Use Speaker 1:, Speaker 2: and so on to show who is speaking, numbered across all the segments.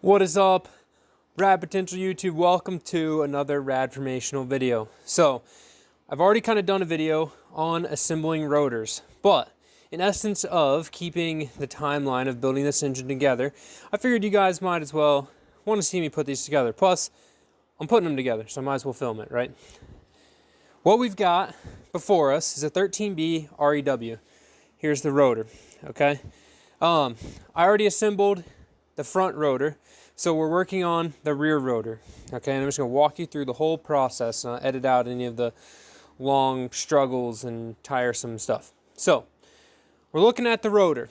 Speaker 1: What is up, Rad Potential YouTube? Welcome to another Radformational video. So, I've already kind of done a video on assembling rotors, but in essence of keeping the timeline of building this engine together, I figured you guys might as well want to see me put these together. Plus, I'm putting them together, so I might as well film it, right? What we've got before us is a 13B REW. Here's the rotor, okay? I already assembled the front rotor, so we're working on the rear rotor, okay? And I'm just going to walk you through the whole process and I'll edit out any of the long struggles and tiresome stuff. So, we're looking at the rotor.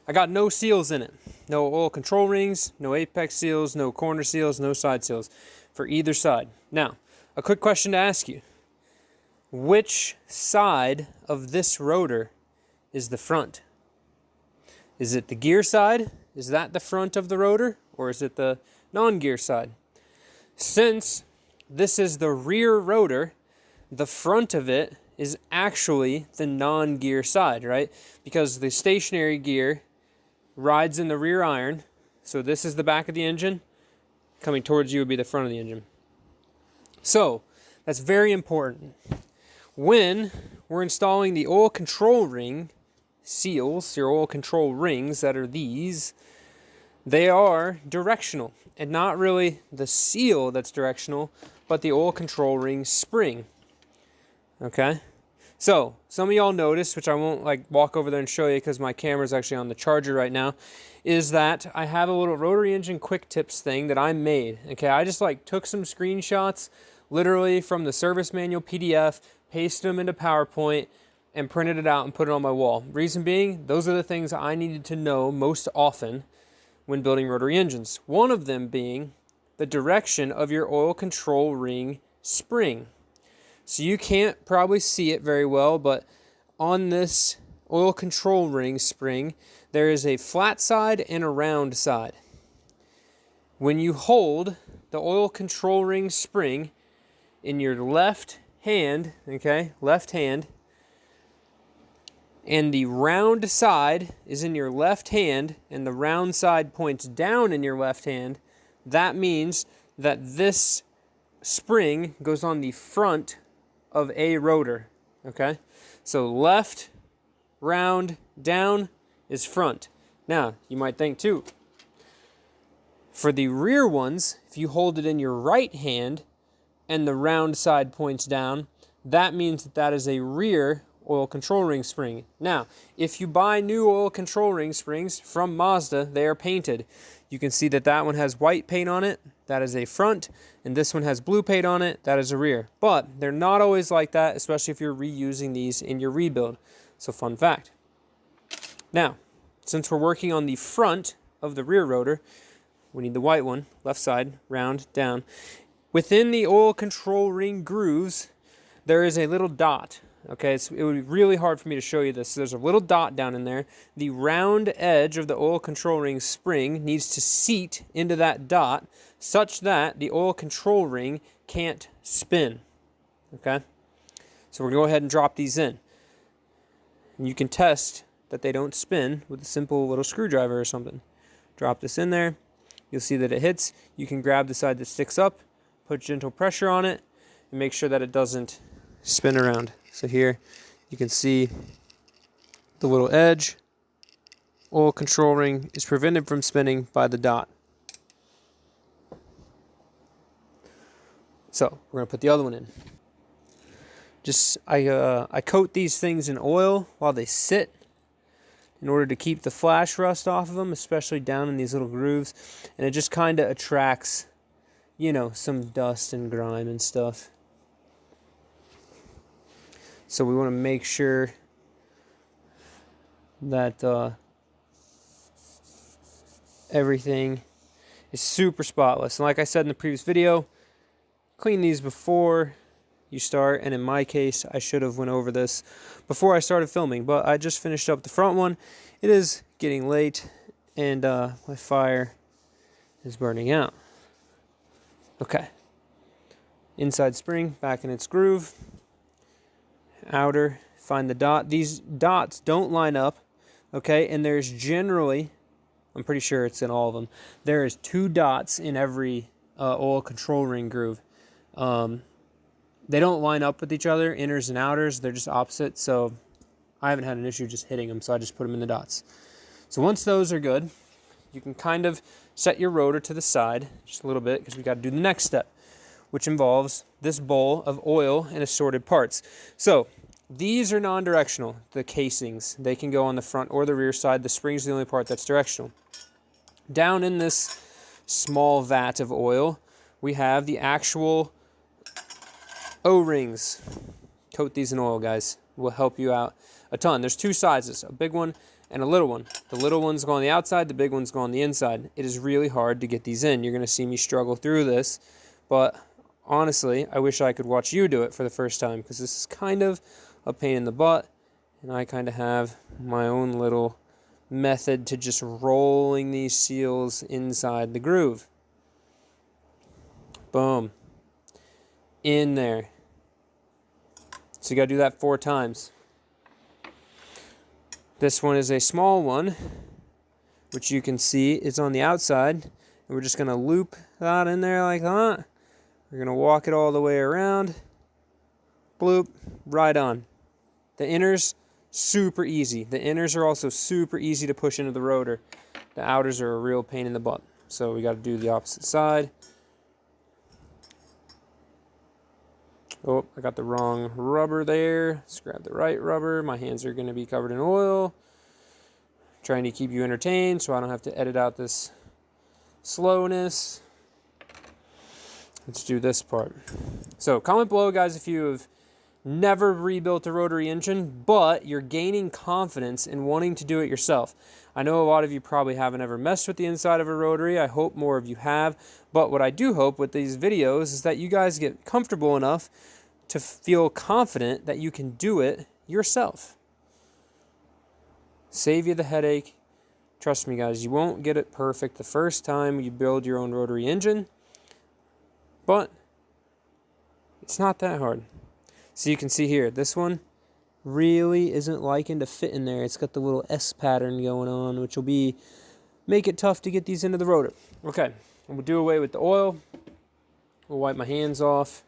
Speaker 1: I got no seals in it. No oil control rings, no apex seals, no corner seals, no side seals for either side. Now, a quick question to ask you. Which side of this rotor is the front? Is it the gear side? Is that the front of the rotor? Or is it the non-gear side? Since this is the rear rotor, the front of it is actually the non-gear side, right? Because the stationary gear rides in the rear iron. So this is the back of the engine. Coming towards you would be the front of the engine. So that's very important. When we're installing the oil control ring seals, your oil control rings that are these, they are directional, and not really the seal that's directional, but the oil control ring spring. Okay? So, some of y'all noticed, which I won't walk over there and show you because my camera's actually on the charger right now, is that I have a little rotary engine quick tips thing that I made. Okay, I just took some screenshots literally from the service manual PDF, pasted them into PowerPoint, and printed it out and put it on my wall. Reason being, those are the things I needed to know most often when building rotary engines. One of them being the direction of your oil control ring spring. So you can't probably see it very well, but on this oil control ring spring, there is a flat side and a round side. When you hold the oil control ring spring in your left hand, okay, left hand, and the round side is in your left hand, and the round side points down in your left hand, that means that this spring goes on the front of a rotor, okay? So left, round, down is front. Now, you might think too, for the rear ones, if you hold it in your right hand and the round side points down, that means that that is a rear oil control ring spring. Now, if you buy new oil control ring springs from Mazda, they are painted. You can see that that one has white paint on it, that is a front, and this one has blue paint on it, that is a rear. But they're not always like that, especially if you're reusing these in your rebuild. So fun fact. Now, since we're working on the front of the rear rotor, we need the white one, left side, round, down. Within the oil control ring grooves, there is a little dot. Okay, it would be really hard for me to show you this. So there's a little dot down in there. The round edge of the oil control ring spring needs to seat into that dot such that the oil control ring can't spin. Okay, so we're going to go ahead and drop these in. And you can test that they don't spin with a simple little screwdriver or something. Drop this in there. You'll see that it hits. You can grab the side that sticks up, put gentle pressure on it, and make sure that it doesn't spin around. So here you can see the little edge. Oil control ring is prevented from spinning by the dot. So we're going to put the other one in. I coat these things in oil while they sit in order to keep the flash rust off of them, especially down in these little grooves. And it just kind of attracts, you know, some dust and grime and stuff. So we want to make sure that everything is super spotless. And like I said in the previous video, clean these before you start. And in my case, I should have went over this before I started filming. But I just finished up the front one. It is getting late, and my fire is burning out. Okay. Inside spring back in its groove. Outer, find the dot. These dots don't line up, okay? And there's generally I'm pretty sure it's in all of them. There is 2 dots in every oil control ring groove. They don't line up with each other, inners and outers. They're just opposite, so I haven't had an issue just hitting them, so I just put them in the dots. So once those are good, you can kind of set your rotor to the side just a little bit, because we got to do the next step, which involves this bowl of oil and assorted parts. So these are non-directional, the casings. They can go on the front or the rear side. The spring's the only part that's directional. Down in this small vat of oil, we have the actual O-rings. Coat these in oil, guys. Will help you out a ton. There's 2 sizes, a big one and a little one. The little ones go on the outside, the big ones go on the inside. It is really hard to get these in. You're going to see me struggle through this, but honestly, I wish I could watch you do it for the first time, because this is kind of a pain in the butt, and I kind of have my own little method to just rolling these seals inside the groove. Boom. In there. So you got to do that 4 times. This one is a small one, which you can see is on the outside. And we're just going to loop that in there like that. We're going to walk it all the way around. Bloop. Right on. The inners, super easy. The inners are also super easy to push into the rotor. The outers are a real pain in the butt. So we got to do the opposite side. Oh, I got the wrong rubber there. Let's grab the right rubber. My hands are going to be covered in oil. Trying to keep you entertained so I don't have to edit out this slowness. Let's do this part. So comment below, guys, if you have never rebuilt a rotary engine, but you're gaining confidence in wanting to do it yourself. I know a lot of you probably haven't ever messed with the inside of a rotary. I hope more of you have. But what I do hope with these videos is that you guys get comfortable enough to feel confident that you can do it yourself. Save you the headache. Trust me, guys, you won't get it perfect the first time you build your own rotary engine, but it's not that hard. So you can see here, this one really isn't liking to fit in there. It's got the little S pattern going on, which will make it tough to get these into the rotor. Okay, we'll do away with the oil. We'll wipe my hands off,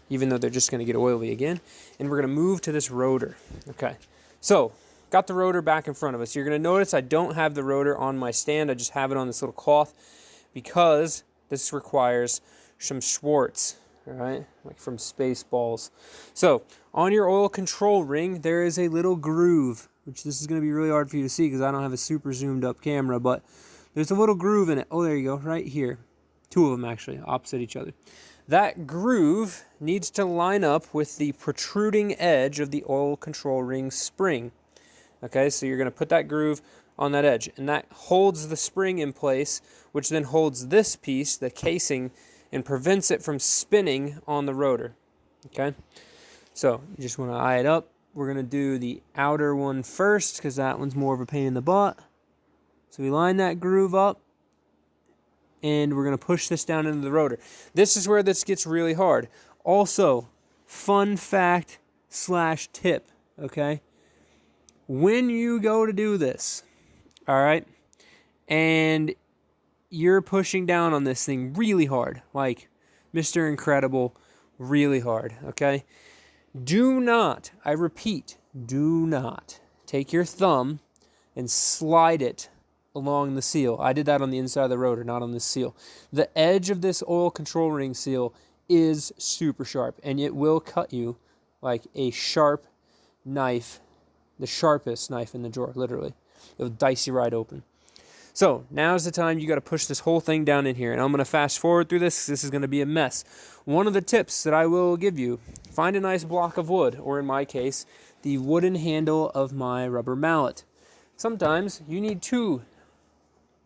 Speaker 1: even though they're just going to get oily again. And we're going to move to this rotor. Okay, so got the rotor back in front of us. You're going to notice I don't have the rotor on my stand. I just have it on this little cloth because this requires some Schwartz. All right, like from Spaceballs. So on your oil control ring, there is a little groove, which this is going to be really hard for you to see because I don't have a super zoomed up camera, but there's a little groove in it. Oh, there you go, right here. 2 of them actually, opposite each other. That groove needs to line up with the protruding edge of the oil control ring spring. Okay, so you're going to put that groove on that edge, and that holds the spring in place, which then holds this piece, the casing, and prevents it from spinning on the rotor. Okay, so you just want to eye it up. We're going to do the outer one first because that one's more of a pain in the butt. So we line that groove up, and we're going to push this down into the rotor. This is where this gets really hard. Also, fun fact / tip, okay? When you go to do this, all right, and you're pushing down on this thing really hard, like Mr. Incredible, really hard, okay? Do not, I repeat, do not take your thumb and slide it along the seal. I did that on the inside of the rotor, not on this seal. The edge of this oil control ring seal is super sharp, and it will cut you like a sharp knife, the sharpest knife in the drawer, literally. It'll dice you right open. So now's the time you got to push this whole thing down in here. And I'm going to fast forward through this. This is going to be a mess. One of the tips that I will give you, find a nice block of wood, or in my case, the wooden handle of my rubber mallet. Sometimes you need 2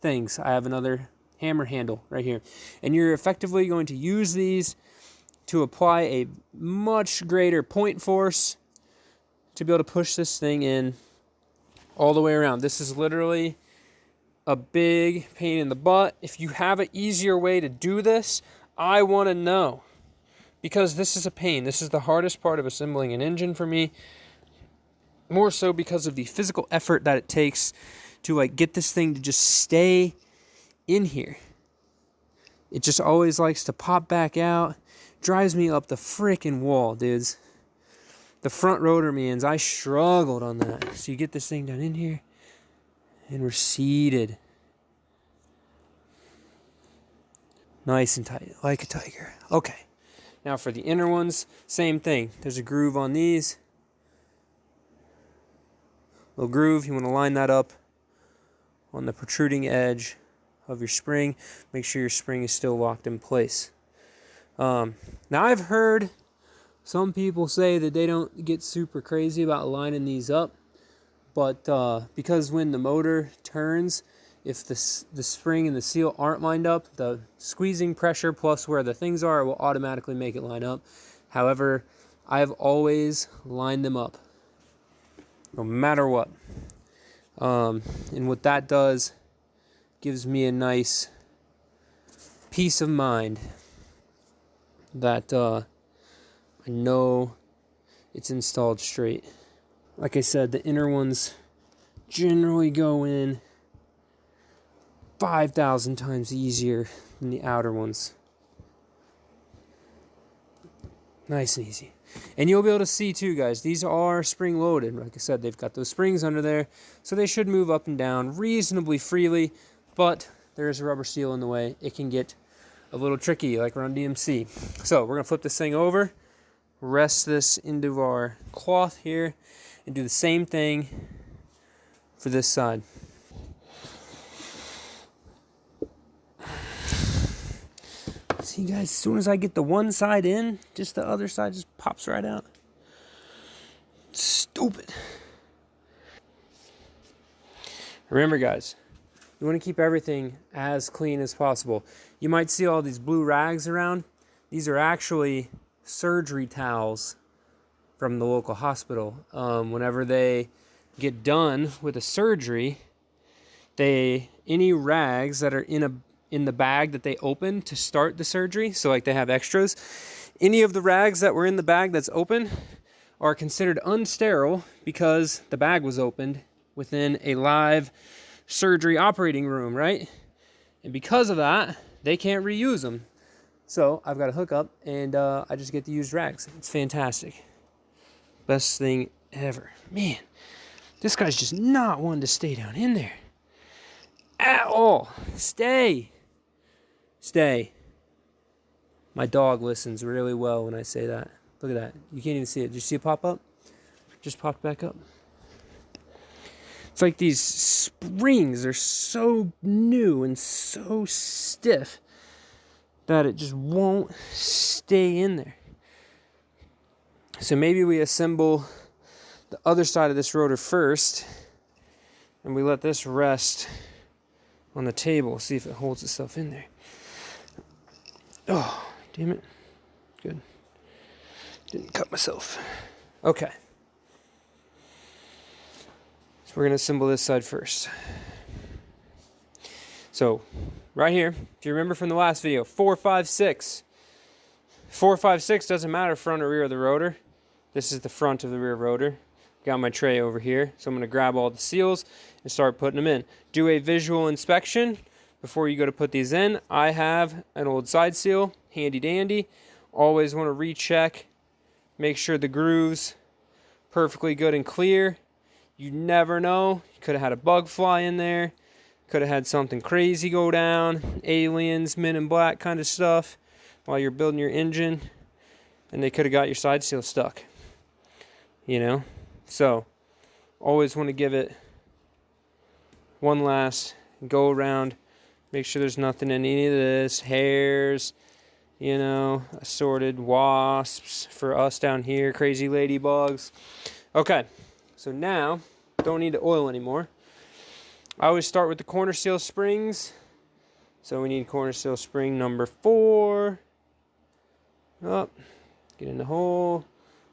Speaker 1: things. I have another hammer handle right here. And you're effectively going to use these to apply a much greater point force to be able to push this thing in all the way around. This is literally a big pain in the butt. If you have an easier way to do this, I want to know, because this is a pain. This is the hardest part of assembling an engine for me, more so because of the physical effort that it takes to like get this thing to just stay in here. It just always likes to pop back out. Drives me up the freaking wall, dudes. The front rotor means I struggled on that. So you get this thing down in here, and we're seated. Nice and tight, like a tiger. Okay. Now for the inner ones, same thing. There's a groove on these. Little groove, you want to line that up on the protruding edge of your spring. Make sure your spring is still locked in place. Now I've heard some people say that they don't get super crazy about lining these up, but because when the motor turns, if the spring and the seal aren't lined up, the squeezing pressure plus where the things are will automatically make it line up. However, I've always lined them up, no matter what. And what that does gives me a nice peace of mind that I know it's installed straight. Like I said, the inner ones generally go in 5,000 times easier than the outer ones. Nice and easy. And you'll be able to see too, guys, these are spring loaded. Like I said, they've got those springs under there, so they should move up and down reasonably freely, but there is a rubber seal in the way. It can get a little tricky, like around DMC. So we're gonna flip this thing over, rest this into our cloth here, and do the same thing for this side. See, guys, as soon as I get the one side in, just the other side just pops right out. Stupid. Remember, guys, you want to keep everything as clean as possible. You might see all these blue rags around. These are actually surgery towels from the local hospital. Whenever they get done with a surgery, any rags that are in the bag that they open to start the surgery, so like they have extras, any of the rags that were in the bag that's open are considered unsterile because the bag was opened within a live surgery operating room, right? And because of that, they can't reuse them. So I've got a hookup, and I just get to use rags. It's fantastic. Best thing ever. Man, this guy's just not one to stay down in there at all. Stay. My dog listens really well when I say that. Look at that. You can't even see it. Did you see it pop up? Just popped back up. It's like these springs are so new and so stiff that it just won't stay in there. So maybe we assemble the other side of this rotor first, and we let this rest on the table, see if it holds itself in there. Oh, damn it. Good. Didn't cut myself. Okay. So we're going to assemble this side first. So, right here, if you remember from the last video, 4, 5, 6. 4, 5, 6 doesn't matter front or rear of the rotor. This is the front of the rear rotor. Got my tray over here, so I'm going to grab all the seals and start putting them in. Do a visual inspection before you go to put these in. I have an old side seal, handy dandy. Always want to recheck, make sure the grooves perfectly good and clear. You never know. You could have had a bug fly in there. Could have had something crazy go down. Aliens, Men in Black kind of stuff while you're building your engine. And they could have got your side seal stuck. You know? So, always want to give it one last go around. Make sure there's nothing in any of this. Hairs, you know, assorted wasps for us down here. Crazy ladybugs. Okay, so now, don't need to oil anymore. I always start with the corner seal springs. So we need corner seal spring number 4. Up, get in the hole.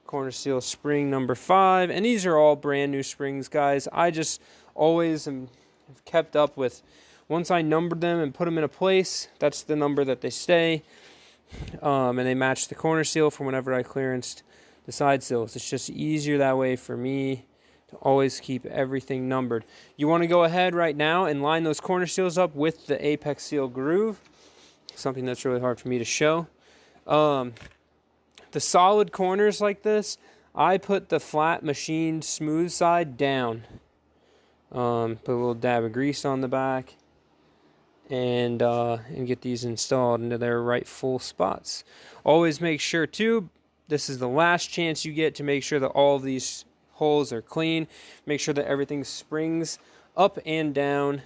Speaker 1: Corner seal spring number 5. And these are all brand new springs, guys. I just always have kept up with, once I numbered them and put them in a place, that's the number that they stay. And they match the corner seal for whenever I clearanced the side seals. It's just easier that way for me to always keep everything numbered. You want to go ahead right now and line those corner seals up with the apex seal groove, something that's really hard for me to show. The solid corners like this, I put the flat machined smooth side down. Put a little dab of grease on the back and get these installed into their rightful spots. Always make sure too, this is the last chance you get to make sure that all of these holes are clean. Make sure that everything springs up and down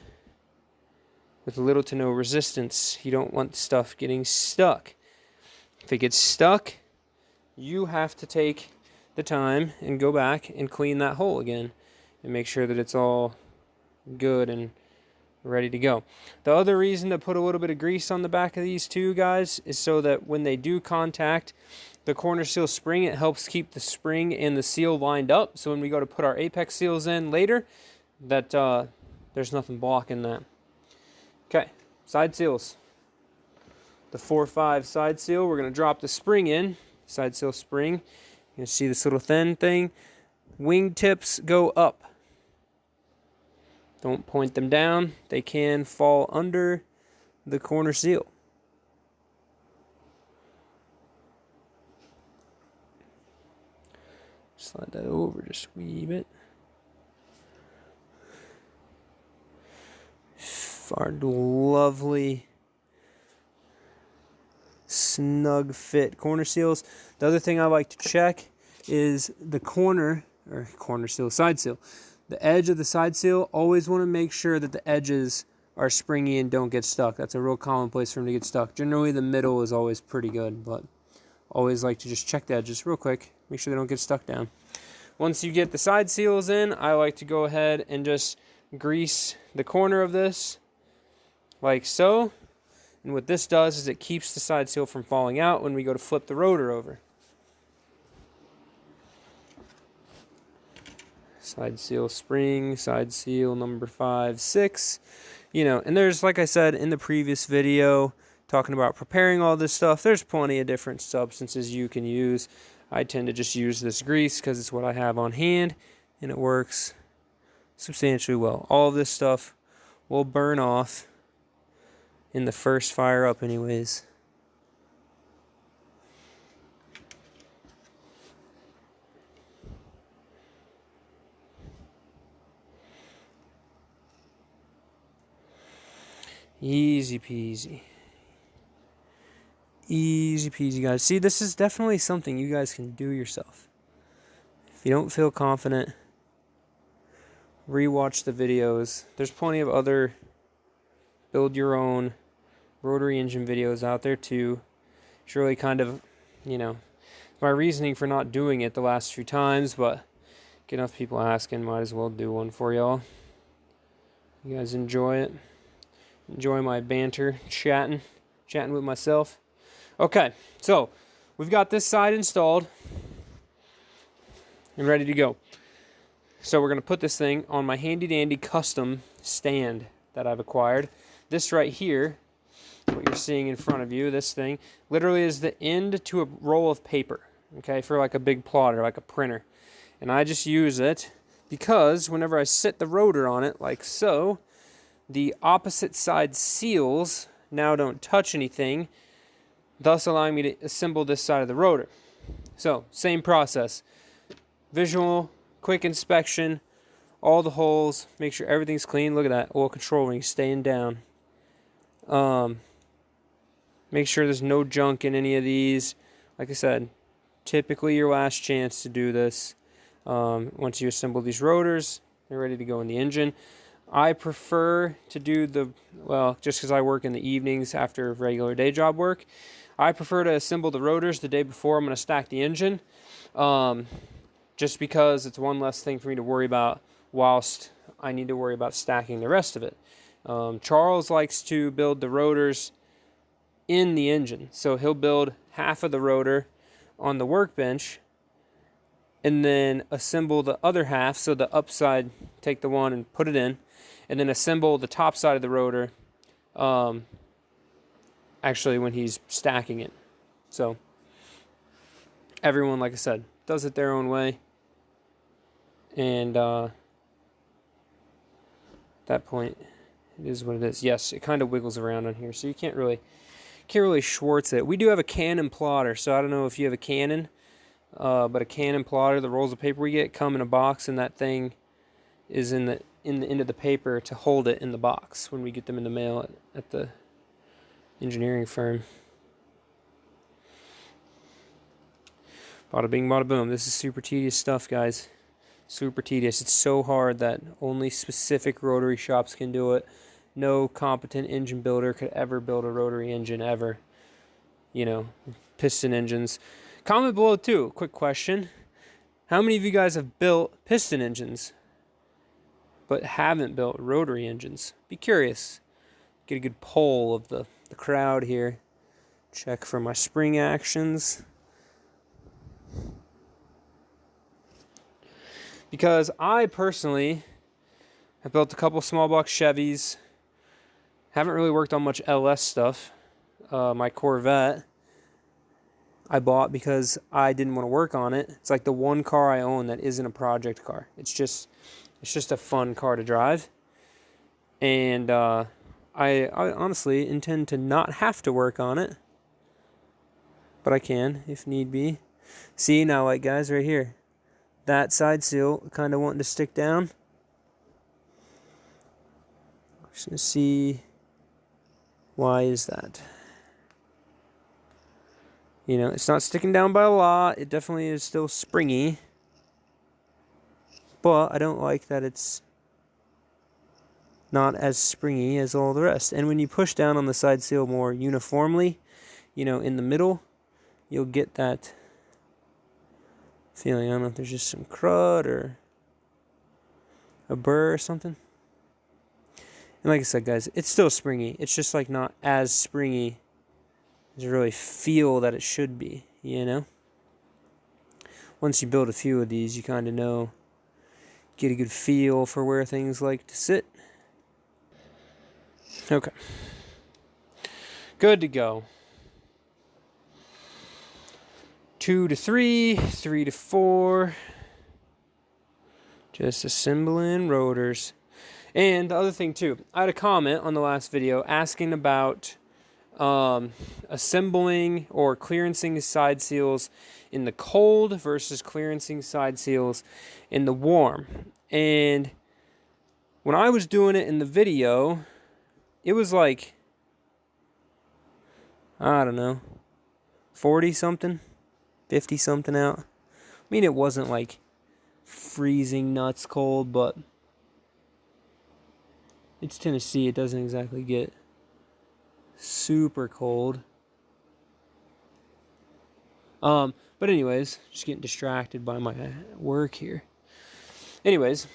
Speaker 1: with little to no resistance. You don't want stuff getting stuck. If it gets stuck, you have to take the time and go back and clean that hole again and make sure that it's all good and ready to go. The other reason to put a little bit of grease on the back of these two guys is so that when they do contact the corner seal spring, it helps keep the spring and the seal lined up, so when we go to put our apex seals in later, that there's nothing blocking that. Okay, side seals. The 4-5 side seal, we're going to drop the spring in, side seal spring. You can see this little thin thing. Wing tips go up. Don't point them down. They can fall under the corner seal. Slide that over just a wee bit. Our lovely snug fit corner seals. The other thing I like to check is the corner seal, side seal. The edge of the side seal, always want to make sure that the edges are springy and don't get stuck. That's a real common place for them to get stuck. Generally the middle is always pretty good, but always like to just check the edges real quick. Make sure they don't get stuck down. Once you get the side seals in, I like to go ahead and just grease the corner of this like so. And what this does is it keeps the side seal from falling out when we go to flip the rotor over. Side seal spring, side seal number 5, 6. You know, and there's, like I said in the previous video, talking about preparing all this stuff, there's plenty of different substances you can use. I tend to just use this grease because it's what I have on hand, and it works substantially well. All of this stuff will burn off in the first fire up anyways. Easy peasy. Easy peasy, guys. See, this is definitely something you guys can do yourself. If you don't feel confident, rewatch the videos. There's plenty of other build your own rotary engine videos out there too. It's really kind of, you know, my reasoning for not doing it the last few times, but get enough people asking, might as well do one for y'all. You guys enjoy it. Enjoy my banter, chatting with myself. Okay, so we've got this side installed and ready to go. So we're going to put this thing on my handy dandy custom stand that I've acquired. This right here, what you're seeing in front of you, this thing, literally is the end to a roll of paper, okay, for like a big plotter, like a printer. And I just use it because whenever I sit the rotor on it, like so, the opposite side seals now don't touch anything, thus allowing me to assemble this side of the rotor. So, same process. Visual, quick inspection, all the holes, make sure everything's clean. Look at that, oil control ring staying down. Make sure there's no junk in any of these. Like I said, typically your last chance to do this. Once you assemble these rotors, they're ready to go in the engine. I prefer to do just because I work in the evenings after regular day job work, I prefer to assemble the rotors the day before I'm going to stack the engine, just because it's one less thing for me to worry about whilst I need to worry about stacking the rest of it. Charles likes to build the rotors in the engine, so he'll build half of the rotor on the workbench and then assemble the other half, so the upside, take the one and put it in, and then assemble the top side of the rotor actually when he's stacking it. So everyone, like I said, does it their own way. And at that point, it is what it is. Yes, it kind of wiggles around on here, so you can't really Schwartz it. We do have a Canon plotter, so I don't know if you have a Canon, but a Canon plotter, the rolls of paper we get come in a box, and that thing is in the end of the paper to hold it in the box when we get them in the mail at the engineering firm. Bada bing, bada boom. This is super tedious stuff, guys. Super tedious. It's so hard that only specific rotary shops can do it. No competent engine builder could ever build a rotary engine ever. You know, piston engines. Comment below too. Quick question. How many of you guys have built piston engines but haven't built rotary engines? Be curious. Get a good poll of the crowd here. Check for my spring actions. Because I personally have built a couple small box Chevys. Haven't really worked on much LS stuff. My Corvette I bought because I didn't want to work on it. It's like the one car I own that isn't a project car. It's just a fun car to drive. And I honestly intend to not have to work on it. But I can if need be. See now, like guys, right here. That side seal kind of wanting to stick down. Just gonna see why is that. You know, it's not sticking down by a lot. It definitely is still springy. But I don't like that it's not as springy as all the rest. And when you push down on the side seal more uniformly, you know, in the middle, you'll get that feeling. I don't know if there's just some crud or a burr or something. And like I said, guys, it's still springy. It's just like not as springy as you really feel that it should be, you know? Once you build a few of these, you kind of know, get a good feel for where things like to sit. Okay. Good to go. 2 to 3, 3 to 4. Just assembling rotors. And the other thing too, I had a comment on the last video asking about assembling or clearancing side seals in the cold versus clearancing side seals in the warm. And when I was doing it in the video, it was like, I don't know, 40 something, 50 something out. I mean, it wasn't like freezing nuts cold, but it's Tennessee. It doesn't exactly get super cold. But anyways, just getting distracted by my work here. Anyways,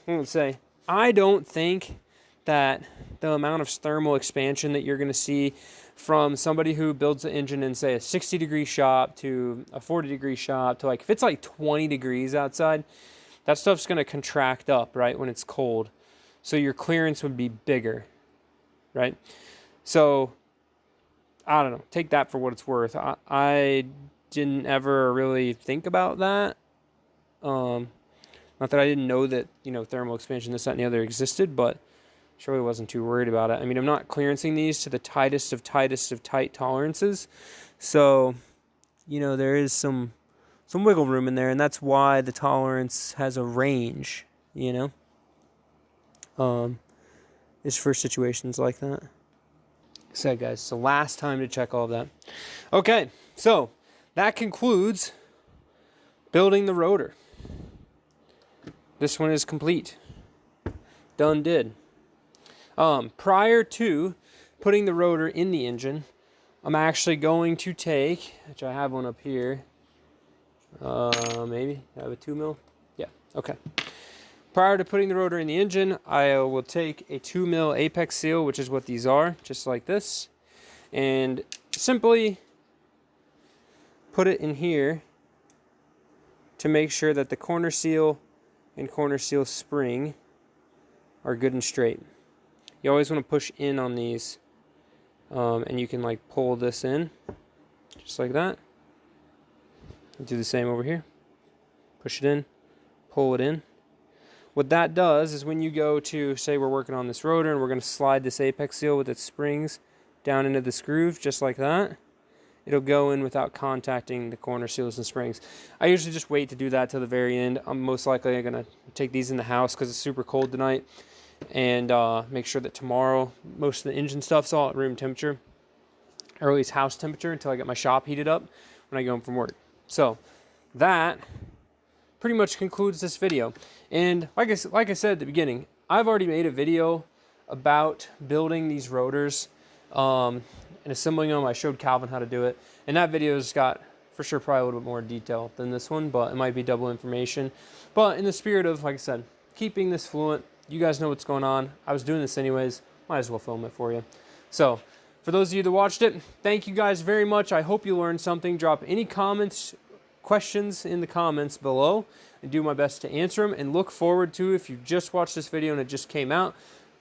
Speaker 1: I'm going to say, I don't think that the amount of thermal expansion that you're going to see from somebody who builds an engine in, say, a 60-degree shop to a 40-degree shop to, like, if it's like 20 degrees outside, that stuff's going to contract up, right, when it's cold. So your clearance would be bigger, right? So, I don't know. Take that for what it's worth. I didn't ever really think about that. Not that I didn't know that, you know, thermal expansion, this, that, and the other existed, but I really wasn't too worried about it. I mean, I'm not clearancing these to the tightest of tight tolerances. So, you know, there is some wiggle room in there, and that's why the tolerance has a range, you know? Is for situations like that. So guys, it's the last time to check all of that. Okay, so that concludes building the rotor. This one is complete. Done did. Prior to putting the rotor in the engine, I'm actually going to take, which I have one up here, maybe, I have a 2 mil? Yeah, okay. Prior to putting the rotor in the engine, I will take a 2 mil apex seal, which is what these are, just like this, and simply put it in here to make sure that the corner seal and corner seal spring are good and straight. You always want to push in on these, and you can like pull this in, just like that. Do the same over here. Push it in, pull it in. What that does is when you go to, say we're working on this rotor and we're going to slide this apex seal with its springs down into this groove just like that, it'll go in without contacting the corner seals and springs. I usually just wait to do that till the very end. I'm most likely going to take these in the house because it's super cold tonight, and make sure that tomorrow most of the engine stuff's all at room temperature, or at least house temperature, until I get my shop heated up when I go home from work. So that pretty much concludes this video. And like I said at the beginning, I've already made a video about building these rotors and assembling them. I showed Calvin how to do it, and that video's got for sure probably a little bit more detail than this one, but it might be double information. But in the spirit of, like I said, keeping this fluent, you guys know what's going on. I was doing this anyways, might as well film it for you. So for those of you that watched it, thank you guys very much. I hope you learned something. Drop any comments, questions in the comments below, and do my best to answer them. And look forward to, if you just watched this video and it just came out,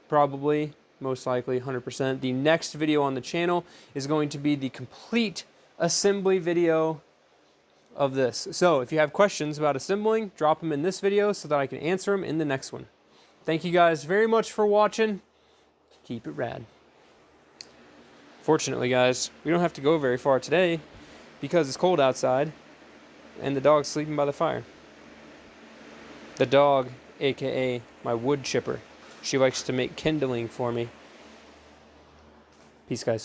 Speaker 1: probably, most likely, 100%, the next video on the channel is going to be the complete assembly video of this. So if you have questions about assembling, drop them in this video so that I can answer them in the next one. Thank you guys very much for watching. Keep it rad. Fortunately, guys, we don't have to go very far today because it's cold outside and the dog's sleeping by the fire. The dog, aka my wood chipper. She likes to make kindling for me. Peace, guys.